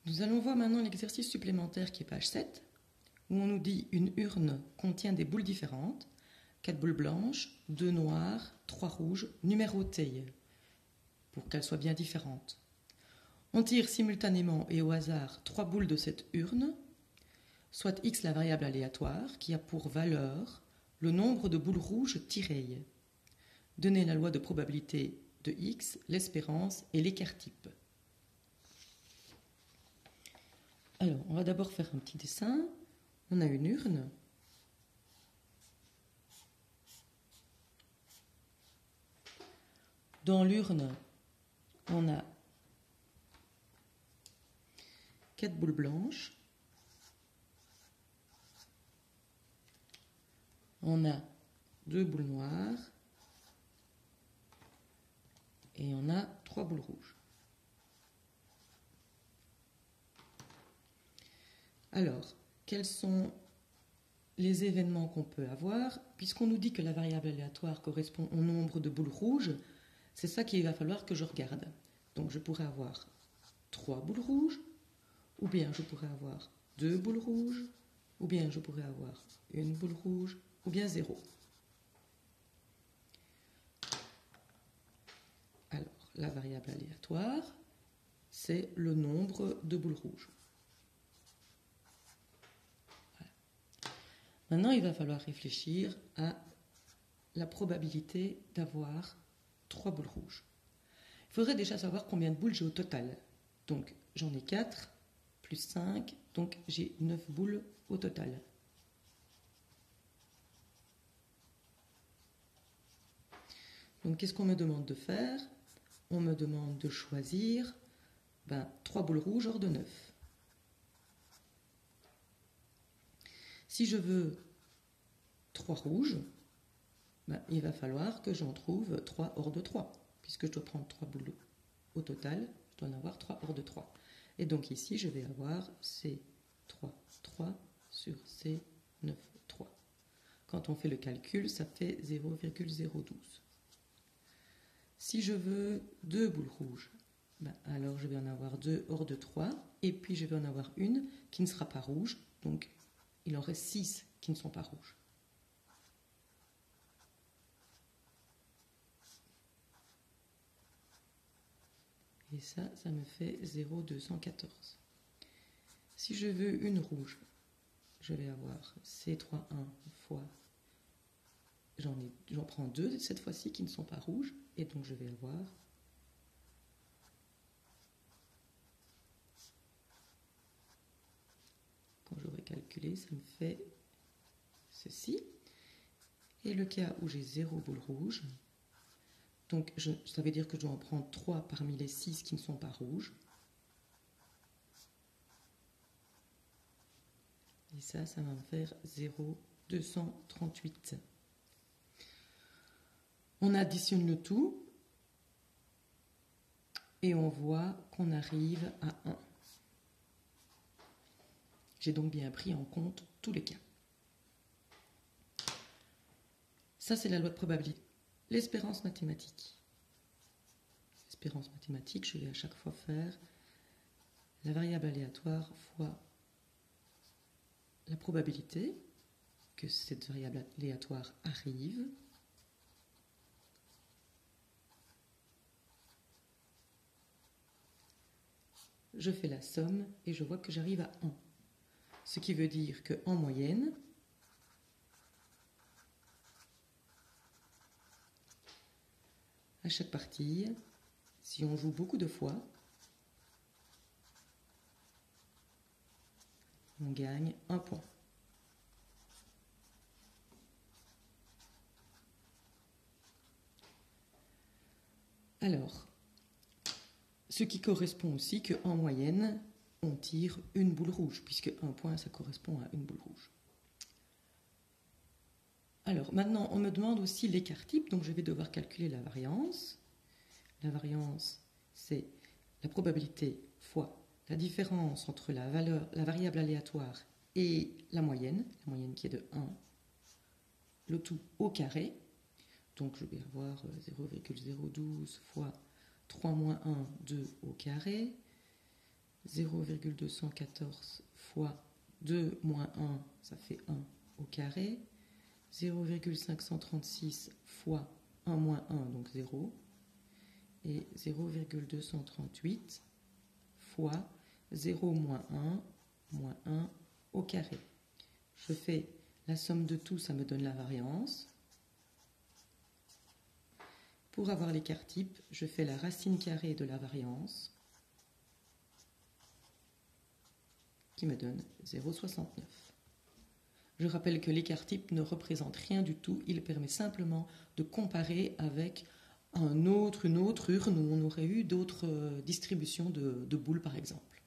Nous allons voir maintenant l'exercice supplémentaire qui est page 7, où on nous dit une urne contient des boules différentes, 4 boules blanches, 2 noires, 3 rouges, numérotées, pour qu'elles soient bien différentes. On tire simultanément et au hasard 3 boules de cette urne, soit x la variable aléatoire, qui a pour valeur le nombre de boules rouges tirées. Donnez la loi de probabilité de x, l'espérance et l'écart type. Alors, on va d'abord faire un petit dessin. On a une urne. Dans l'urne, on a 4 boules blanches. On a 2 boules noires. Et on a 3 boules rouges. Alors, quels sont les événements qu'on peut avoir? Puisqu'on nous dit que la variable aléatoire correspond au nombre de boules rouges, c'est ça qu'il va falloir que je regarde. Donc je pourrais avoir 3 boules rouges, ou bien je pourrais avoir 2 boules rouges, ou bien je pourrais avoir une boule rouge, ou bien 0. Alors, la variable aléatoire, c'est le nombre de boules rouges. Maintenant, il va falloir réfléchir à la probabilité d'avoir 3 boules rouges. Il faudrait déjà savoir combien de boules j'ai au total. Donc, j'en ai 4, plus 5, donc j'ai 9 boules au total. Donc, qu'est-ce qu'on me demande de faire? On me demande de choisir 3 boules rouges hors de 9. Si je veux 3 rouges, il va falloir que j'en trouve 3 hors de 3. Puisque je dois prendre 3 boules au total, je dois en avoir 3 hors de 3. Et donc ici, je vais avoir C3, 3 sur C9, 3. Quand on fait le calcul, ça fait 0,012. Si je veux 2 boules rouges, alors je vais en avoir 2 hors de 3. Et puis je vais en avoir une qui ne sera pas rouge, donc il en reste 6 qui ne sont pas rouges. Et ça me fait 0,214. Si je veux une rouge, je vais avoir C31 fois, j'en prends 2 cette fois-ci qui ne sont pas rouges, et donc je vais avoir quand j'aurai calculé, ça me fait ceci. Et le cas où j'ai 0 boule rouge, donc ça veut dire que je dois en prendre 3 parmi les 6 qui ne sont pas rouges. Et ça va me faire 0,238. On additionne le tout et on voit qu'on arrive à 1. J'ai donc bien pris en compte tous les cas. Ça, c'est la loi de probabilité. L'espérance mathématique. L'espérance mathématique, je vais à chaque fois faire la variable aléatoire fois la probabilité que cette variable aléatoire arrive. Je fais la somme et je vois que j'arrive à 1. Ce qui veut dire qu'en moyenne, à chaque partie, si on joue beaucoup de fois, on gagne 1 point. Alors, ce qui correspond aussi qu'en moyenne, on tire une boule rouge, puisque 1 point, ça correspond à une boule rouge. Alors, maintenant, on me demande aussi l'écart type, donc je vais devoir calculer la variance. La variance, c'est la probabilité fois la différence entre la variable aléatoire et la moyenne qui est de 1, le tout au carré. Donc je vais avoir 0,012 fois 3 moins 1, 2 au carré, 0,214 fois 2 moins 1, ça fait 1 au carré. 0,536 fois 1 moins 1, donc 0. Et 0,238 fois 0 moins 1 au carré. Je fais la somme de tout, ça me donne la variance. Pour avoir l'écart type, je fais la racine carrée de la variance, qui me donne 0,69. Je rappelle que l'écart type ne représente rien du tout, il permet simplement de comparer avec une autre urne où on aurait eu d'autres distributions de boules par exemple.